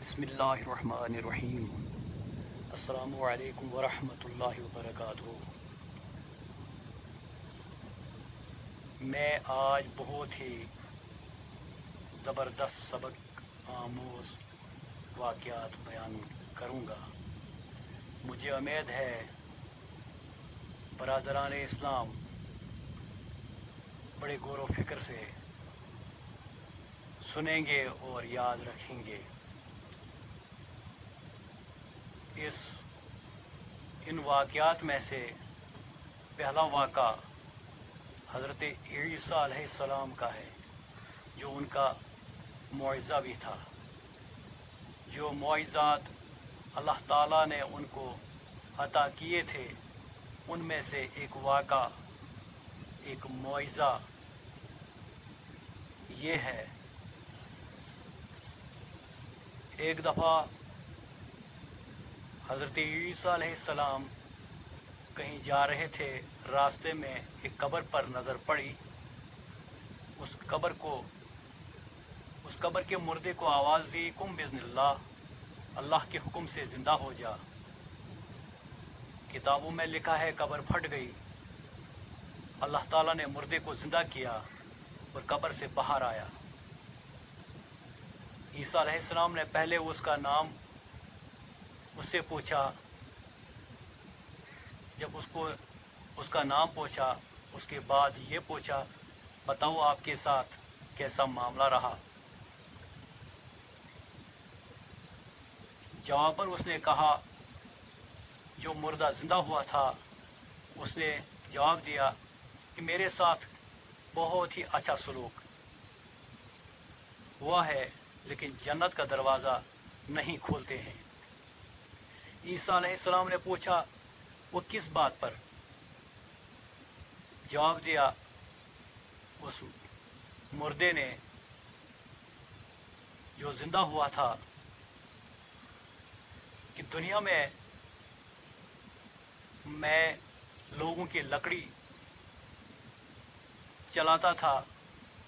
بسم اللہ الرحمن الرحیم۔ السلام علیکم ورحمۃ اللہ وبرکاتہ۔ میں آج بہت ہی زبردست سبق آموز واقعات بیان کروں گا۔ مجھے امید ہے برادران اسلام بڑے غور و فکر سے سنیں گے اور یاد رکھیں گے۔ ان واقعات میں سے پہلا واقعہ حضرت عیسیٰ علیہ السلام کا ہے، جو ان کا معجزہ بھی تھا۔ جو معجزات اللہ تعالیٰ نے ان کو عطا کیے تھے، ان میں سے ایک واقعہ، ایک معجزہ یہ ہے۔ ایک دفعہ حضرت عیسیٰ علیہ السلام کہیں جا رہے تھے، راستے میں ایک قبر پر نظر پڑی۔ اس قبر کے مردے کو آواز دی، قم بإذن اللہ کے حکم سے زندہ ہو جا۔ کتابوں میں لکھا ہے قبر پھٹ گئی، اللہ تعالیٰ نے مردے کو زندہ کیا اور قبر سے باہر آیا۔ عیسیٰ علیہ السلام نے پہلے اس کا نام اس سے پوچھا۔ جب اس کا نام پوچھا، اس کے بعد یہ پوچھا، بتاؤ آپ کے ساتھ کیسا معاملہ رہا؟ جواب پر اس نے کہا، جو مردہ زندہ ہوا تھا اس نے جواب دیا کہ میرے ساتھ بہت ہی اچھا سلوک ہوا ہے، لیکن جنت کا دروازہ نہیں کھولتے ہیں۔ عیسیٰ علیہ السلام نے پوچھا، وہ کس بات پر؟ جواب دیا اس مردے نے جو زندہ ہوا تھا کہ دنیا میں لوگوں کی لکڑی چلاتا تھا،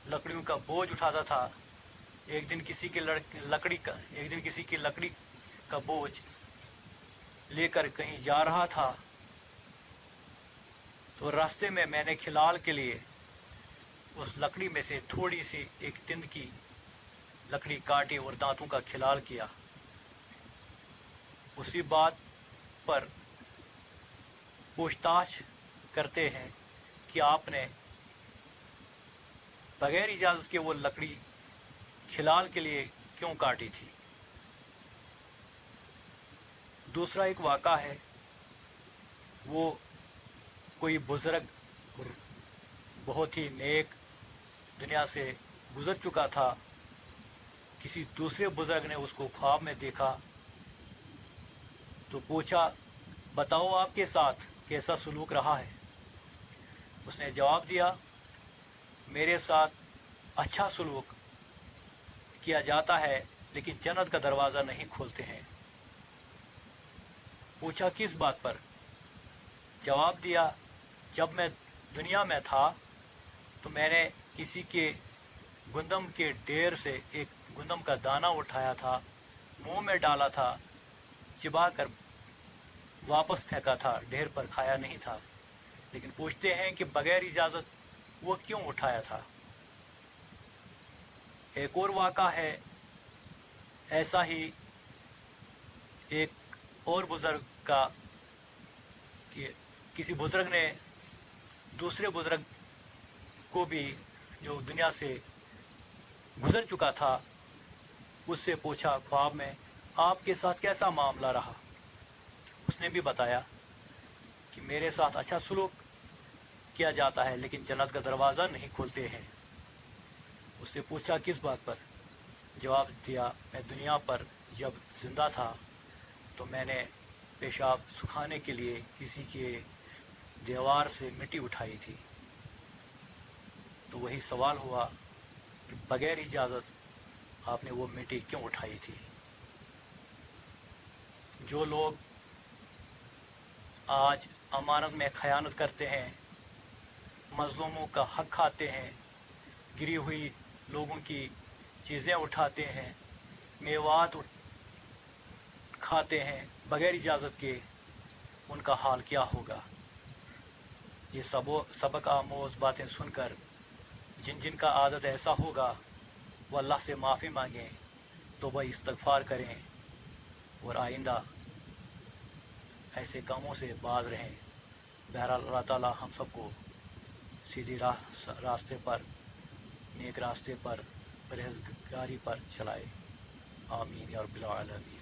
لکڑیوں کا بوجھ اٹھاتا تھا۔ ایک دن کسی کی لکڑی کا بوجھ لے کر کہیں جا رہا تھا، تو راستے میں نے کھلال کے لیے اس لکڑی میں سے تھوڑی سی ایک تند کی لکڑی کاٹی اور دانتوں کا کھلال کیا۔ اسی بات پر پوچھ تاچھ کرتے ہیں کہ آپ نے بغیر اجازت کے وہ لکڑی کھلال کے لیے کیوں کاٹی تھی؟ دوسرا ایک واقعہ ہے، وہ کوئی بزرگ بہت ہی نیک دنیا سے گزر چکا تھا۔ کسی دوسرے بزرگ نے اس کو خواب میں دیکھا تو پوچھا، بتاؤ آپ کے ساتھ کیسا سلوک رہا ہے؟ اس نے جواب دیا، میرے ساتھ اچھا سلوک کیا جاتا ہے، لیکن جنت کا دروازہ نہیں کھولتے ہیں۔ پوچھا، کس بات پر؟ جواب دیا، جب میں دنیا میں تھا تو میں نے کسی کے گندم کے ڈھیر سے ایک گندم کا دانہ اٹھایا تھا، منہ میں ڈالا تھا، چبا کر واپس پھینکا تھا، ڈھیر پر کھایا نہیں تھا۔ لیکن پوچھتے ہیں کہ بغیر اجازت وہ کیوں اٹھایا تھا؟ ایک اور واقعہ ہے ایسا ہی، ایک اور بزرگ کا، کہ کسی بزرگ نے دوسرے بزرگ کو بھی جو دنیا سے گزر چکا تھا اس سے پوچھا خواب میں، آپ کے ساتھ کیسا معاملہ رہا؟ اس نے بھی بتایا کہ میرے ساتھ اچھا سلوک کیا جاتا ہے، لیکن جنت کا دروازہ نہیں کھولتے ہیں۔ اس نے پوچھا، کس بات پر؟ جواب دیا، میں دنیا پر جب زندہ تھا تو میں نے پیشاب سکھانے کے لیے کسی کے دیوار سے مٹی اٹھائی تھی، تو وہی سوال ہوا کہ بغیر اجازت آپ نے وہ مٹی کیوں اٹھائی تھی؟ جو لوگ آج امانت میں خیانت کرتے ہیں، مظلوموں کا حق کھاتے ہیں، گری ہوئی لوگوں کی چیزیں اٹھاتے ہیں، میوات کھاتے ہیں بغیر اجازت کے، ان کا حال کیا ہوگا؟ یہ سبق آموز باتیں سن کر جن جن کا عادت ایسا ہوگا وہ اللہ سے معافی مانگیں، توبہ استغفار کریں اور آئندہ ایسے کاموں سے باز رہیں۔ بہرحال اللہ تعالیٰ ہم سب کو سیدھی راستے پر، نیک راستے پر، پرہیزگاری پر چلائے۔ آمین یا رب العالمین۔